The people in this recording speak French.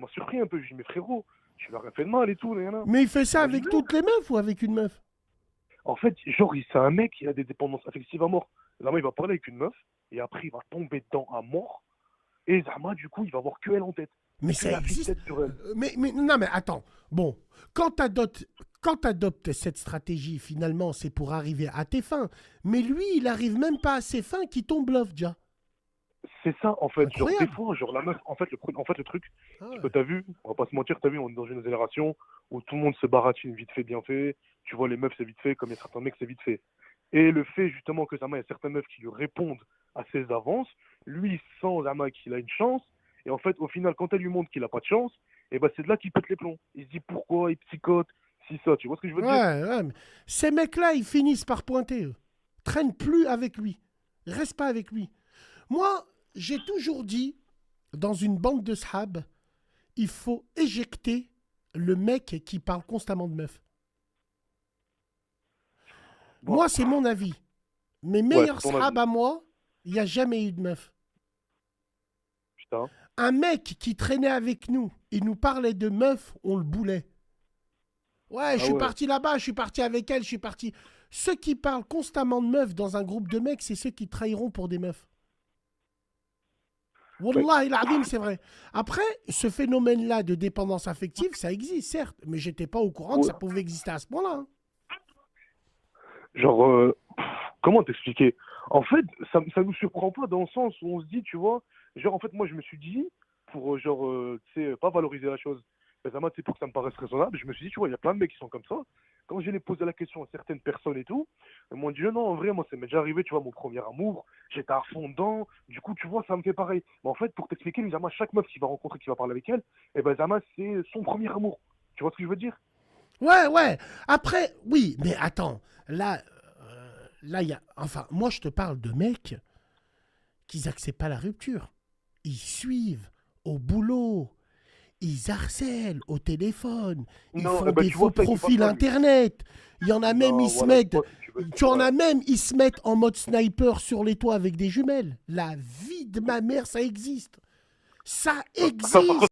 m'a surpris un peu. Je lui dis, mais frérot, tu lui as rien fait de mal et tout, là. Mais il fait Il ça m'a dit, avec non. toutes les meufs ou avec une meuf? En fait, genre, c'est un mec qui a des dépendances affectives à mort. Zama, il va parler avec une meuf, et après, il va tomber dedans à mort. Et Zama, du coup, il va avoir que elle en tête. Mais Que ça la fille existe. tête sur elle. Non, mais attends. Bon, quand tu adoptes cette stratégie, finalement, c'est pour arriver à tes fins. Mais lui, il arrive même pas à ses fins qui tombe bluff, déjà. C'est ça, en fait. Genre, des Incroyable. fois, genre, la meuf, en fait, le truc, Ah c'est ouais. que t'as vu, on va pas se mentir, t'as vu, on est dans une génération où tout le monde se baratine vite fait, bien fait. Tu vois, les meufs, c'est vite fait, comme il y a certains mecs, c'est vite fait. Et le fait, justement, que Zama, il y a certaines meufs qui lui répondent à ses avances, lui, il sent Zama qu'il a une chance. Et en fait, au final, quand elle lui montre qu'il a pas de chance, et ben, c'est de là qu'il pète les plombs. Il se dit pourquoi, il psychote, si ça, tu vois ce que je veux te dire? Ouais. Mais ces mecs-là, ils finissent par pointer, eux. Traîne plus avec lui. Reste pas avec lui. Moi, j'ai toujours dit, dans une bande de sahab, il faut éjecter le mec qui parle constamment de meuf. Bon, Moi, c'est mon avis. Mes ouais, meilleurs c'est ton sahab avis. à moi, il n'y a jamais eu de meuf. Putain. Un mec qui traînait avec nous, il nous parlait de meuf, on le boulait. Ouais, je Ah suis ouais. parti là-bas, je suis parti avec elle, je suis parti. Ceux qui parlent constamment de meufs dans un groupe de mecs, c'est ceux qui trahiront pour des meufs. Mais, Wallah, il adim, c'est vrai. Après, ce phénomène-là de dépendance affective, ça existe, certes, mais j'étais pas au courant que ouais. ça pouvait exister à ce point-là, hein. Genre, comment t'expliquer? En fait, ça nous surprend pas dans le sens où on se dit, tu vois, genre, en fait, moi, je me suis dit, pour, genre, tu sais, pas valoriser la chose, mais ça m'a, tu sais, pour que ça me paraisse raisonnable, je me suis dit, tu vois, il y a plein de mecs qui sont comme ça. Quand j'ai posé la question à certaines personnes et tout, elles m'ont dit, non, en vrai, moi, ça m'est déjà arrivé, tu vois, mon premier amour, j'étais à fond dedans, du coup, tu vois, ça me fait pareil. Mais en fait, pour t'expliquer, Zama, chaque meuf qu'il va rencontrer, qui va parler avec elle, eh ben, Zama, c'est son premier amour. Tu vois ce que je veux dire? Ouais. Après, oui, mais attends. Là, il y a. Enfin, moi, je te parle de mecs qui n'acceptent pas la rupture. Ils suivent au boulot. Ils harcèlent au téléphone. Ils Non, eh font ben, des tu faux vois, ça, il kiffe pas profils ça, lui. internet. Il y en a même, ils Non, se voilà, je mettent. vois ce que tu veux dire. Tu en Ouais. as même, ils se mettent en mode sniper sur les toits avec des jumelles. La vie de ma mère, ça existe. Ça Ça, par existe. contre,